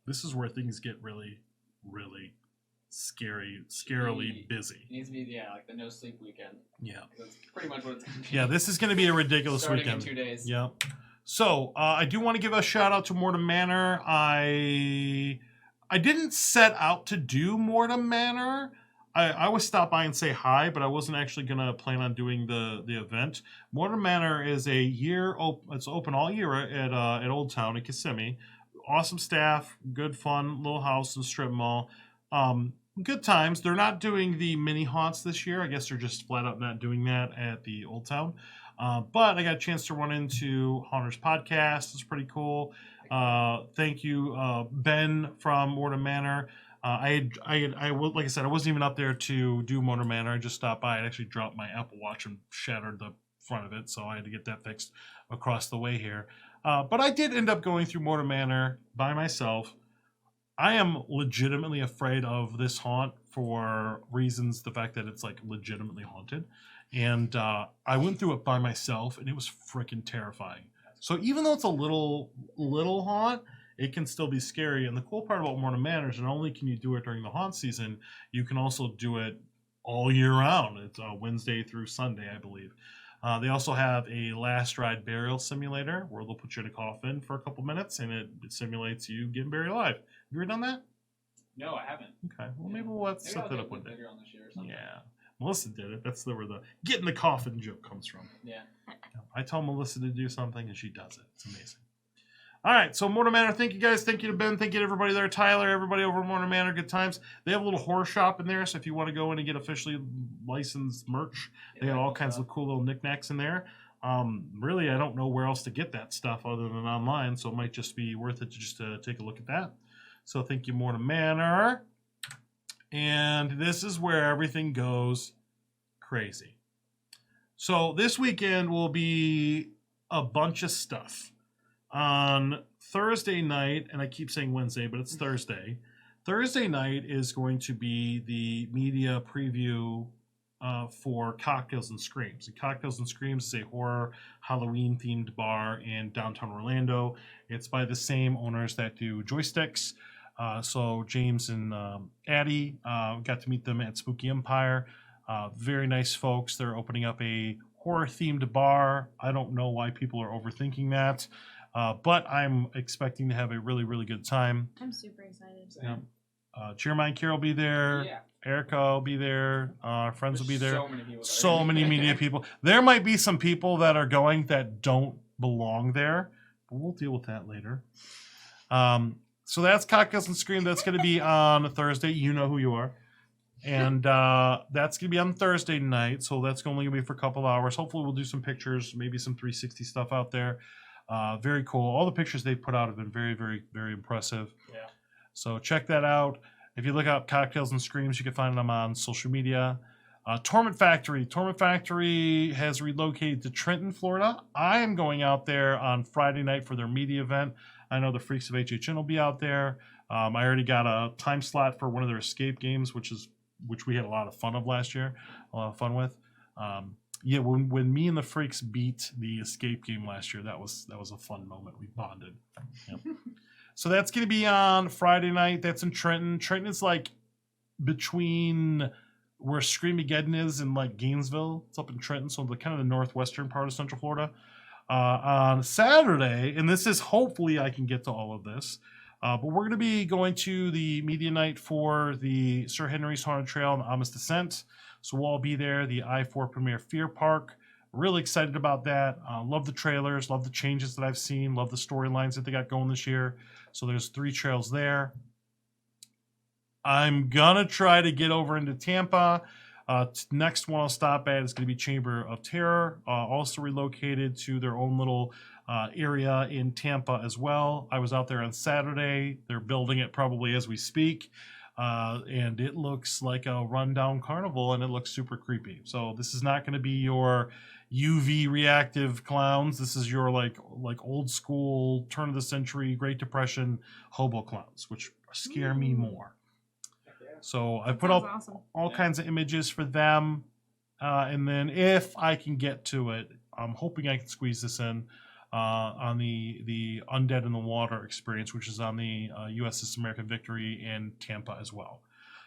this is where things get really, really scarily busy. It needs to be, like the no sleep weekend. Yeah. That's pretty much what it's going to be. Yeah, this is going to be a ridiculous Starting weekend. in 2 days. Yeah. So I do want to give a shout out to Mortem Manor. I didn't set out to do Mortem Manor. I would stop by and say hi, but I wasn't actually going to plan on doing the event. Mortem Manor is it's open all year at Old Town in Kissimmee. Awesome staff, good fun, little house and strip mall. Good times. They're not doing the mini haunts this year. I guess they're just flat out not doing that at the Old Town. But I got a chance to run into Haunter's podcast. It's pretty cool. Thank you, Ben from Mortem Manor. Like I said, I wasn't even up there to do Mortem Manor. I just stopped by. I actually dropped my Apple Watch and shattered the front of it, so I had to get that fixed across the way here. But I did end up going through Mortem Manor by myself. I am legitimately afraid of this haunt for reasons, the fact that it's like legitimately haunted. And I went through it by myself and it was freaking terrifying. So even though it's a little haunt, it can still be scary. And the cool part about Morna Manor is not only can you do it during the haunt season, you can also do it all year round. It's Wednesday through Sunday, I believe. They also have a last ride burial simulator where they'll put you in a coffin for a couple minutes and it simulates you getting buried alive. Have you ever done that? No, I haven't. Okay, well maybe we'll have to set that up one day. On this year or something. Yeah, Melissa did it. That's where the get in the coffin joke comes from. Yeah. I tell Melissa to do something and she does it. It's amazing. All right, so Morna Manor, thank you guys. Thank you to Ben. Thank you to everybody there. Tyler, everybody over at Morna Manor, good times. They have a little horror shop in there, so if you want to go in and get officially licensed merch, they have all kinds of cool little knickknacks in there. Really, I don't know where else to get that stuff other than online, so it might just be worth it to just take a look at that. So thank you, Morna Manor. And this is where everything goes crazy. So this weekend will be a bunch of stuff. On Thursday night, and I keep saying Wednesday, but it's Thursday. Thursday night is going to be the media preview for Cocktails and Screams. And Cocktails and Screams is a horror Halloween-themed bar in downtown Orlando. It's by the same owners that do Joysticks. So James and Addie got to meet them at Spooky Empire. Very nice folks. They're opening up a horror-themed bar. I don't know why people are overthinking that. But I'm expecting to have a really, really good time. I'm super excited. Yeah. Cheermine Kier will be there. Yeah. Erica will be there. Our friends will be there. So many people. So many media people. There might be some people that are going that don't belong there, but we'll deal with that later. So that's Cocktails and Scream. That's going to be on Thursday. You know who you are. And that's going to be on Thursday night. So that's only going to be for a couple hours. Hopefully we'll do some pictures, maybe some 360 stuff out there. Very cool. All the pictures they've put out have been very, very, very impressive. Yeah. So check that out. If you look up Cocktails and Screams, you can find them on social media. Torment Factory. Torment Factory has relocated to Trenton, Florida. I am going out there on Friday night for their media event. I know the Freaks of HHN will be out there. I already got a time slot for one of their escape games, which we had a lot of fun of last year. A lot of fun with. Yeah, when me and the Freaks beat the escape game last year, that was a fun moment. We bonded. Yep. So that's going to be on Friday night. That's in Trenton. Trenton is like between where SCREAM-A-GEDDON is and like Gainesville. It's up in Trenton, so the kind of the northwestern part of Central Florida. On Saturday, and this is hopefully I can get to all of this, but we're going to be going to the media night for the Sir Henry's Haunted Trail and the Amish Descent. So we'll all be there, the I-4 Premier Fear Park. Really excited about that. Love the trailers, love the changes that I've seen, love the storylines that they got going this year. So there's 3 trails there. I'm going to try to get over into Tampa. Next one I'll stop at is going to be Chamber of Terror, also relocated to their own little area in Tampa as well. I was out there on Saturday. They're building it probably as we speak. And it looks like a rundown carnival, and it looks super creepy. So this is not going to be your UV reactive clowns. This is your like old school turn of the century Great Depression hobo clowns, which scare me more. So I put up all kinds of images for them, and then if I can get to it, I'm hoping I can squeeze this in on the Undead in the Water experience, which is on the USS American Victory in Tampa as well.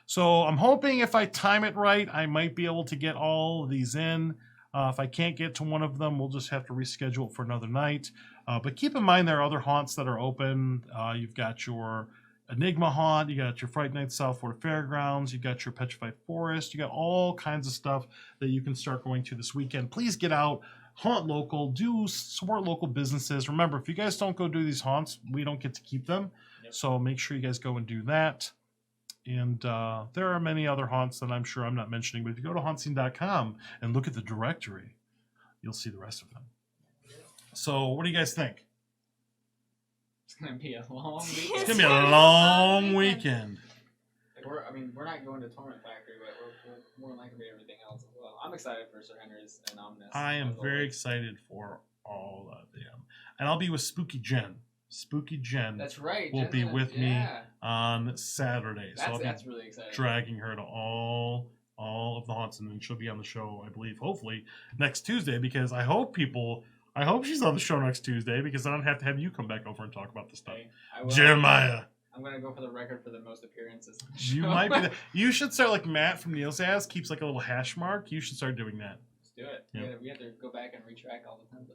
So I'm hoping if I time it right, I might be able to get all of these in. If I can't get to one of them, we'll just have to reschedule it for another night. But keep in mind there are other haunts that are open. You've got your Enigma Haunt, you got your Fright Night South Florida Fairgrounds, you got your Petrified Forest, you got all kinds of stuff that you can start going to this weekend. Please get out, haunt local, do support local businesses. Remember, if you guys don't go do these haunts, we don't get to keep them. Yep. So make sure you guys go and do that. And there are many other haunts that I'm sure I'm not mentioning, but if you go to HauntScene.com and look at the directory, you'll see the rest of them. So what do you guys think? It's gonna be a long weekend. It's gonna be a long weekend. We're not going to Torment Factory, but we're more likely to be everything else as well. I'm excited for Sir Henry's and Omnis. I am very excited for all of them, and I'll be with Spooky Jen. Spooky Jen That's right. will be with me yeah. on Saturday. So I'll be That's really exciting. dragging her to all of the haunts, and then she'll be on the show, I believe, hopefully next Tuesday, because I hope she's on the show next Tuesday, because I don't have to have you come back over and talk about this stuff. Hey, I will. Jeremiah. I'm gonna go for the record for the most appearances. You might be. You should start like Matt from Neil's Ass keeps like a little hash mark. You should start doing that. Let's do it. Yep. We have to go back and retrack all the times.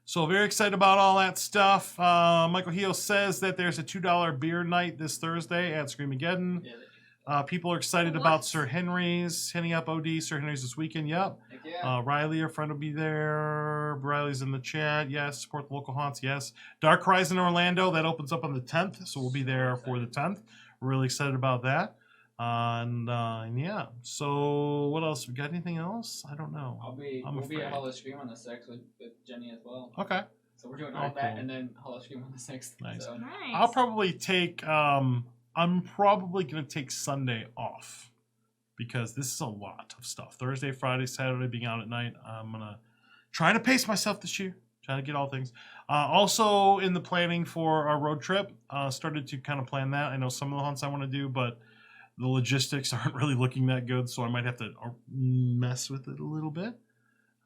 So very excited about all that stuff. Michael Heo says that there's a $2 beer night this Thursday at SCREAM-A-GEDDON. Yeah, People are excited about Sir Henry's, hitting up OD Sir Henry's this weekend. Yep. heck yeah. Riley, our friend, will be there. Riley's in the chat. Yes. Support the local haunts. Yes. Dark Horizon Orlando, that opens up on the 10th. So we'll be there for the 10th. We're really excited about that. And yeah. So what else? We got anything else? I don't know. We'll be at Howl-O-Scream on the 6th with Jenny as well. Okay. So we're doing all that cool. and then Howl-O-Scream on the 6th. Nice. So. Nice. I'll probably take I'm probably going to take Sunday off because this is a lot of stuff. Thursday, Friday, Saturday being out at night. I'm going to try to pace myself this year, trying to get all things. Also in the planning for our road trip, started to kind of plan that. I know some of the hunts I want to do, but the logistics aren't really looking that good, so I might have to mess with it a little bit.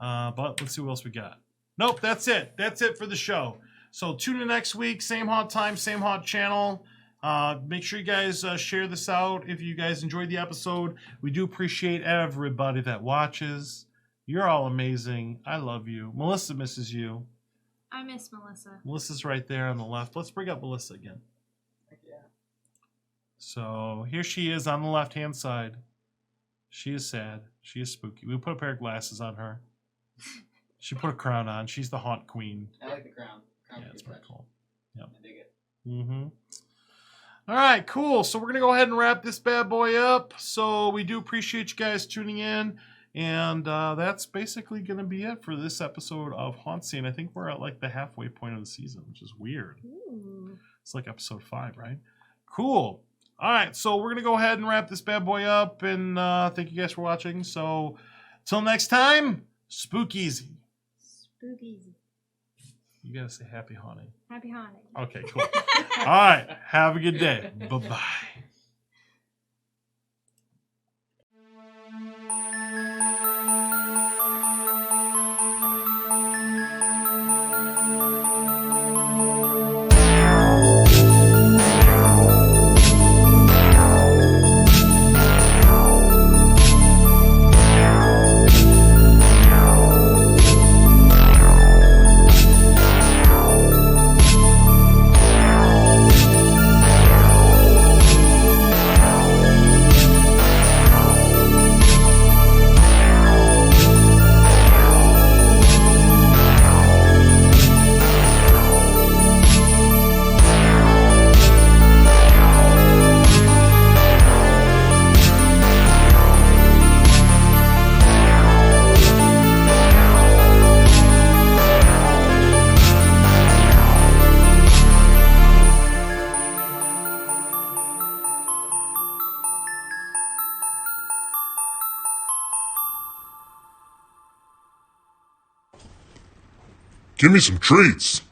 But let's see what else we got. Nope, that's it. That's it for the show. So tune in next week, same haunt time, same haunt channel. Make sure you guys share this out if you guys enjoyed the episode. We do appreciate everybody that watches. You're all amazing. I love you. Melissa misses you. I miss Melissa. Melissa's right there on the left. Let's bring up Melissa again. Heck yeah. So here she is on the left-hand side. She is sad. She is spooky. We put a pair of glasses on her. She put a crown on. She's the haunt queen. I like the crown. Yeah, it's pretty cool. Yep. I dig it. Mm-hmm. All right, cool. So we're going to go ahead and wrap this bad boy up. So we do appreciate you guys tuning in. And that's basically going to be it for this episode of HauntScene. I think we're at like the halfway point of the season, which is weird. Ooh. It's like episode 5, right? Cool. All right, so we're going to go ahead and wrap this bad boy up. And thank you guys for watching. So till next time, spook easy. Spook easy. You got to say happy haunting. Happy haunting. Okay, cool. All right, have a good day. Bye-bye. Give me some treats.